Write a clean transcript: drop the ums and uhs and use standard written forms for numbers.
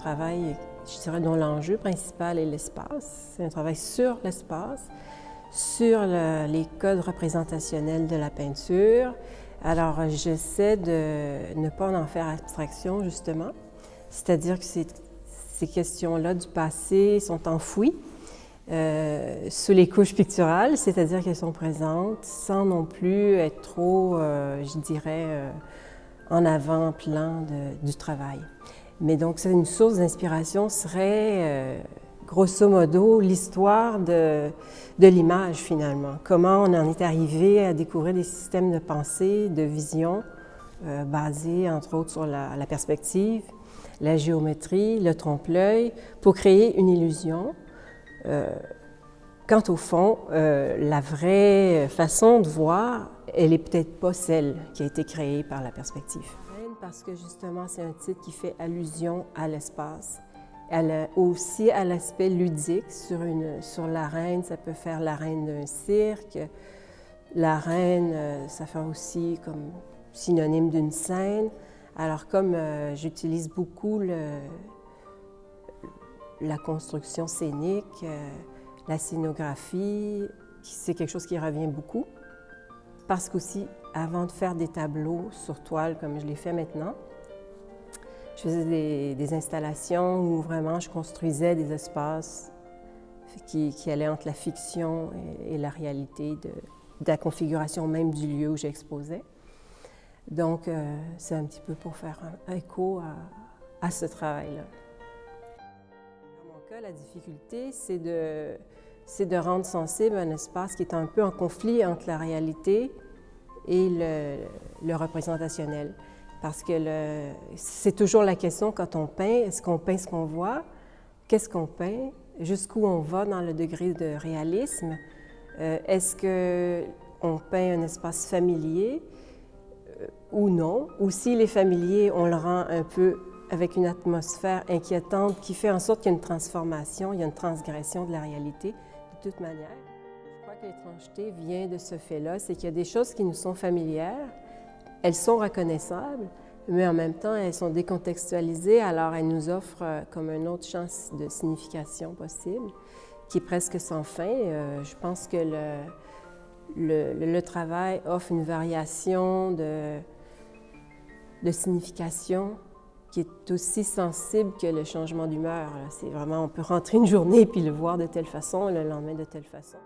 travail, je dirais, dont l'enjeu principal est l'espace. C'est un travail sur l'espace, sur les codes représentationnels de la peinture. Alors, j'essaie de ne pas en faire abstraction, justement. C'est-à-dire que ces questions-là du passé sont enfouies sous les couches picturales, c'est-à-dire qu'elles sont présentes sans non plus être trop, je dirais, en avant-plan du travail. Mais donc, c'est une source d'inspiration serait, grosso modo, l'histoire de l'image, finalement. Comment on en est arrivé à découvrir des systèmes de pensée, de vision, basés, entre autres, sur la perspective, la géométrie, le trompe-l'œil, pour créer une illusion. Quant au fond, la vraie façon de voir, elle n'est peut-être pas celle qui a été créée par la perspective. Parce que justement, c'est un titre qui fait allusion à l'espace, aussi à l'aspect ludique. Sur l'arène, ça peut faire l'arène d'un cirque. L'arène, ça fait aussi comme synonyme d'une scène. Alors comme j'utilise beaucoup la construction scénique, la scénographie, c'est quelque chose qui revient beaucoup. Parce qu'aussi, avant de faire des tableaux sur toile comme je les fais maintenant, je faisais des installations où vraiment je construisais des espaces qui allaient entre la fiction et la réalité de la configuration même du lieu où j'exposais. Donc, c'est un petit peu pour faire un écho à ce travail-là. Dans mon cas, la difficulté, c'est de rendre sensible un espace qui est un peu en conflit entre la réalité et le représentationnel. Parce que c'est toujours la question quand on peint, est-ce qu'on peint ce qu'on voit? Qu'est-ce qu'on peint? Jusqu'où on va dans le degré de réalisme? Est-ce qu'on peint un espace familier ou non? Ou s'il est familier, on le rend un peu avec une atmosphère inquiétante qui fait en sorte qu'il y a une transformation, il y a une transgression de la réalité. De toute manière, je crois que l'étrangeté vient de ce fait-là, c'est qu'il y a des choses qui nous sont familières, elles sont reconnaissables, mais en même temps, elles sont décontextualisées, alors elles nous offrent comme un autre champ de signification possible, qui est presque sans fin. Je pense que le travail offre une variation de signification qui est aussi sensible que le changement d'humeur. C'est vraiment, on peut rentrer une journée puis le voir de telle façon, le lendemain de telle façon.